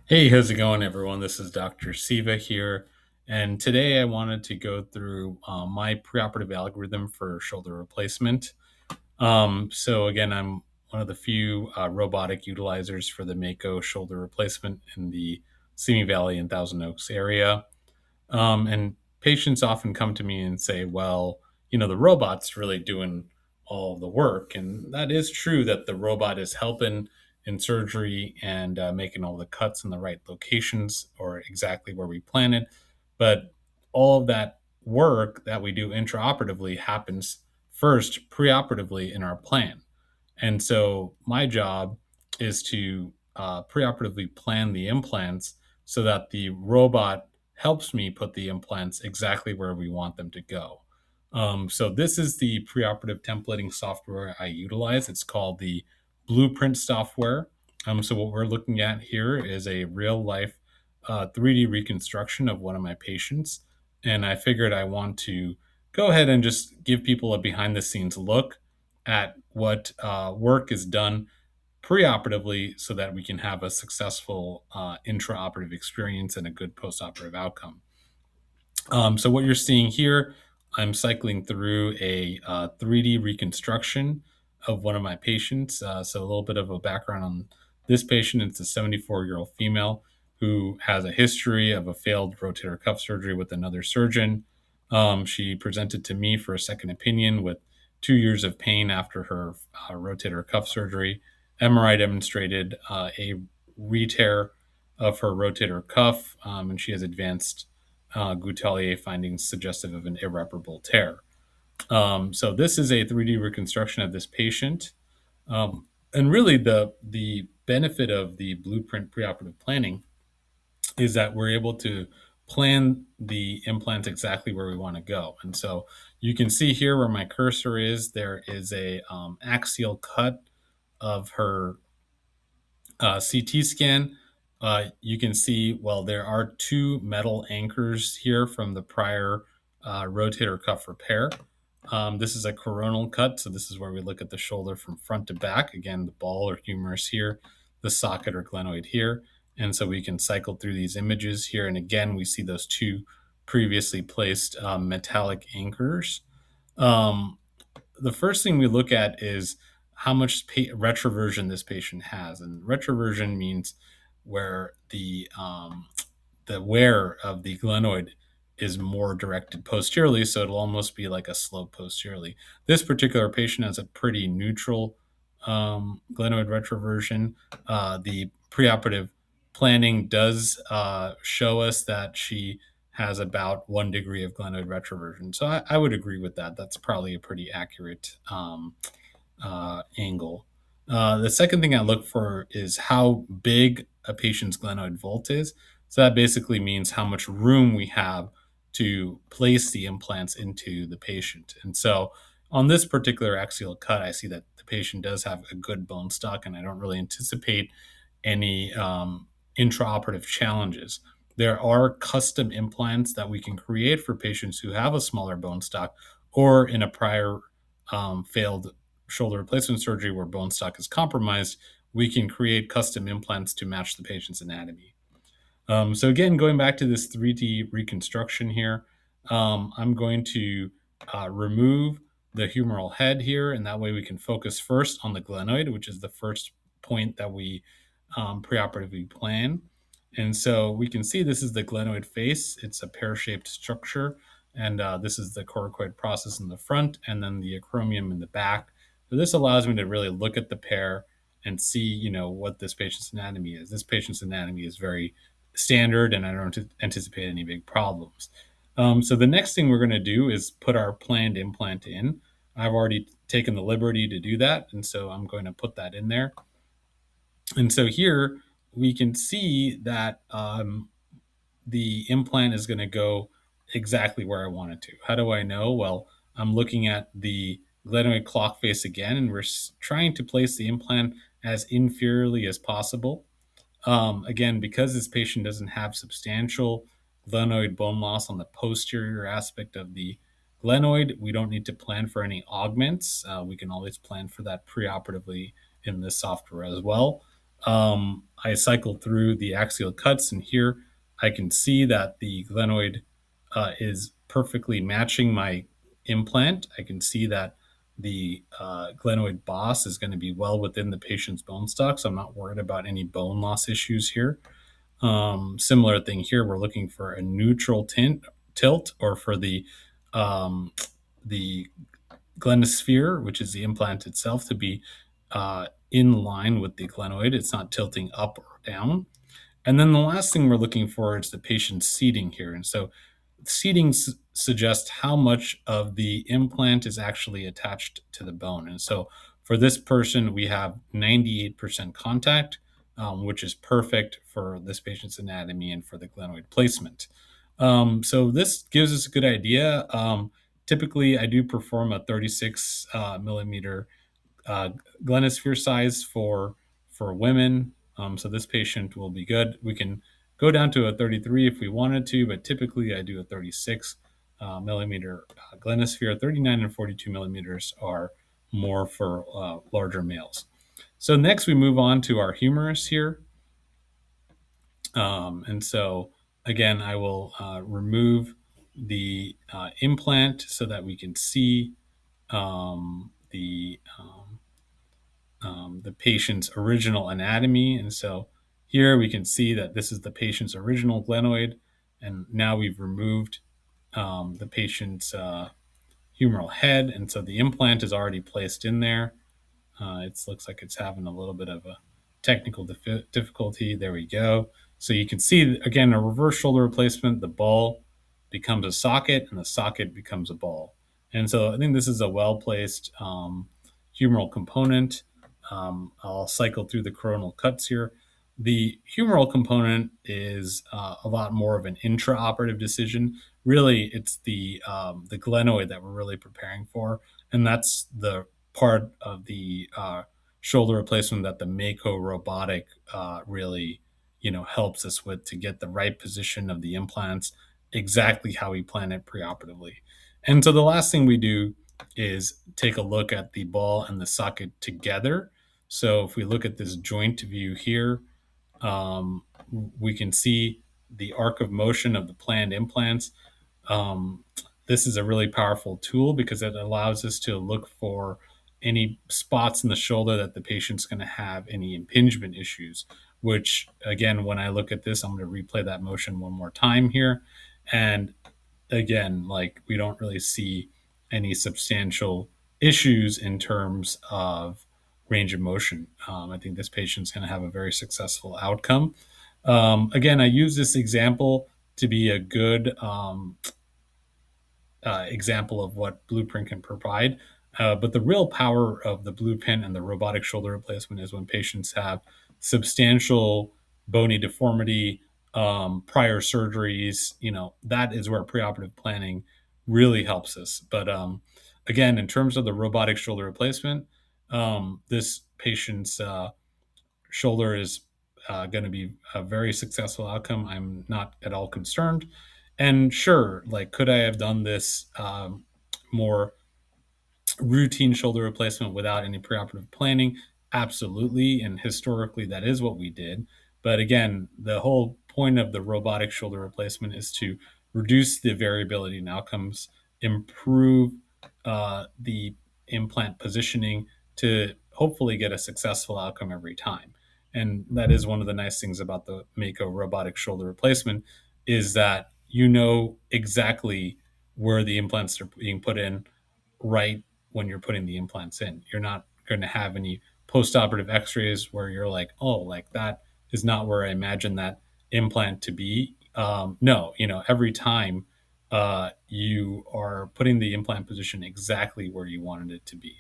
Hey, how's it going, everyone? This is Dr. Siva here. And today I wanted to go through my preoperative algorithm for shoulder replacement. So, again, I'm one of the few robotic utilizers for the Mako shoulder replacement in the Simi Valley and Thousand Oaks area. And patients often come to me and say, well, the robot's really doing all the work. And that is true that the robot is helping in surgery and making all the cuts in the right locations or exactly where we plan it. But all of that work that we do intraoperatively happens first preoperatively in our plan. And so my job is to preoperatively plan the implants so that the robot helps me put the implants exactly where we want them to go. So this is the preoperative templating software I utilize. It's called the Blueprint software. So what we're looking at here is a real life 3D reconstruction of one of my patients. And I figured I want to go ahead and just give people a behind the scenes look at what work is done preoperatively so that we can have a successful intraoperative experience and a good postoperative outcome. So what you're seeing here, I'm cycling through a 3D reconstruction of one of my patients. So a little bit of a background on this patient. It's a 74-year-old female who has a history of a failed rotator cuff surgery with another surgeon. She presented to me for a second opinion with 2 years of pain after her rotator cuff surgery. MRI demonstrated a re-tear of her rotator cuff, and she has advanced Goutallier findings suggestive of an irreparable tear. So this is a 3D reconstruction of this patient. And really the benefit of the blueprint preoperative planning is that we're able to plan the implant exactly where we want to go. And so you can see here where my cursor is, there is a axial cut of her CT scan. You can see, well, there are two metal anchors here from the prior rotator cuff repair. This is a coronal cut, so this is where we look at the shoulder from front to back. Again, the ball or humerus here, the socket or glenoid here. And so we can cycle through these images here. And again, we see those two previously placed metallic anchors. Um, the first thing we look at is how much retroversion this patient has, and retroversion means where the wear of the glenoid is more directed posteriorly, so it'll almost be like a slope posteriorly. This particular patient has a pretty neutral glenoid retroversion. The preoperative planning does show us that she has about 1 degree of glenoid retroversion. So I would agree with that. That's probably a pretty accurate angle. The second thing I look for is how big a patient's glenoid vault is. So that basically means how much room we have to place the implants into the patient. And so on this particular axial cut, I see that the patient does have a good bone stock, and I don't really anticipate any intraoperative challenges. There are custom implants that we can create for patients who have a smaller bone stock or in a prior failed shoulder replacement surgery where bone stock is compromised. We can create custom implants to match the patient's anatomy. So again, going back to this 3D reconstruction here, I'm going to remove the humeral head here, and that way we can focus first on the glenoid, which is the first point that we preoperatively plan. And so we can see this is the glenoid face. It's a pear-shaped structure, and this is the coracoid process in the front, and then the acromion in the back. So this allows me to really look at the pear and see, what this patient's anatomy is. This patient's anatomy is very standard, and I don't anticipate any big problems. So the next thing we're going to do is put our planned implant in. I've already taken the liberty to do that, and so I'm going to put that in there. And so here we can see that the implant is going to go exactly where I want it to. How do I know? Well, I'm looking at the glenoid clock face again, and we're trying to place the implant as inferiorly as possible. Again, because this patient doesn't have substantial glenoid bone loss on the posterior aspect of the glenoid, we don't need to plan for any augments. We can always plan for that preoperatively in this software as well. I cycle through the axial cuts, and here I can see that the glenoid is perfectly matching my implant. I can see that the glenoid boss is going to be well within the patient's bone stock, so I'm not worried about any bone loss issues here. Similar thing here, we're looking for a neutral tilt, or for um, the glenosphere, which is the implant itself, to be in line with the glenoid. It's not tilting up or down. And then the last thing we're looking for is the patient's seating here. And so seating suggests how much of the implant is actually attached to the bone. And so for this person, we have 98% contact, which is perfect for this patient's anatomy and for the glenoid placement. So this gives us a good idea. Typically, I do perform a 36 millimeter uh, glenosphere size for women. So this patient will be good. We can go down to a 33 if we wanted to, but typically I do a 36 millimeter glenosphere. 39 and 42 millimeters are more for larger males. So next we move on to our humerus here. And so again, I will remove the implant so that we can see the patient's original anatomy. And so here we can see that this is the patient's original glenoid, and now we've removed the patient's humeral head, and so the implant is already placed in there. It looks like it's having a little bit of a technical difficulty. There we go. So you can see, again, a reverse shoulder replacement, the ball becomes a socket and the socket becomes a ball. And so I think this is a well-placed humeral component. I'll cycle through the coronal cuts here. The humeral component is a lot more of an intraoperative decision. Really, it's the glenoid that we're really preparing for, and that's the part of the shoulder replacement that the Mako robotic really, helps us with, to get the right position of the implants exactly how we plan it preoperatively. And so the last thing we do is take a look at the ball and the socket together. So if we look at this joint view here, um, we can see the arc of motion of the planned implants. Um, this is a really powerful tool because it allows us to look for any spots in the shoulder that the patient's going to have any impingement issues, which again, when I look at this, I'm going to replay that motion one more time here. And again, like, we don't really see any substantial issues in terms of range of motion. I think this patient's going to have a very successful outcome. Again, I use this example to be a good example of what Blueprint can provide. But the real power of the Blueprint and the robotic shoulder replacement is when patients have substantial bony deformity, prior surgeries. That is where preoperative planning really helps us. But again, in terms of the robotic shoulder replacement, this patient's shoulder is going to be a very successful outcome. I'm not at all concerned. And sure, like, could I have done this more routine shoulder replacement without any preoperative planning? Absolutely. And historically, that is what we did. But again, the whole point of the robotic shoulder replacement is to reduce the variability in outcomes, improve the implant positioning to hopefully get a successful outcome every time. And that is one of the nice things about the Mako robotic shoulder replacement, is that you know exactly where the implants are being put in right when you're putting the implants in. You're not going to have any post-operative x-rays where you're like, oh, like, that is not where I imagine that implant to be. No, every time you are putting the implant position exactly where you wanted it to be.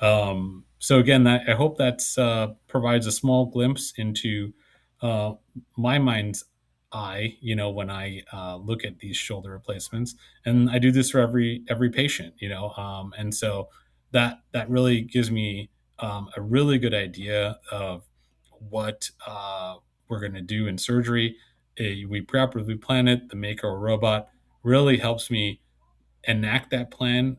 So again, I hope that's provides a small glimpse into uh, my mind's eye, when I look at these shoulder replacements, and I do this for every patient, and so that really gives me a really good idea of what we're going to do in surgery. We preoperatively plan it. The Mako robot really helps me enact that plan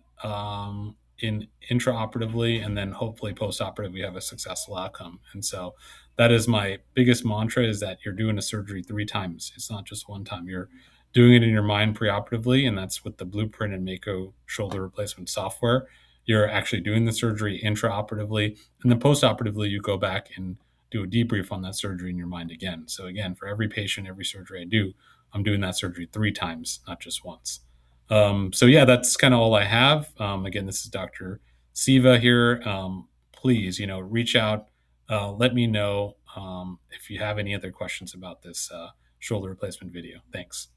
in intraoperatively, and then hopefully postoperative we have a successful outcome. And so that is my biggest mantra, is that you're doing a surgery 3 times. It's not just one time. You're doing it in your mind preoperatively, and that's with the Blueprint and Mako shoulder replacement software. You're actually doing the surgery intraoperatively, and then postoperatively, you go back and do a debrief on that surgery in your mind again. So again, for every patient, every surgery I do, I'm doing that surgery 3 times, not just once. So yeah, that's kind of all I have. Again, this is Dr. Siva here. Please, reach out. Let me know if you have any other questions about this shoulder replacement video. Thanks.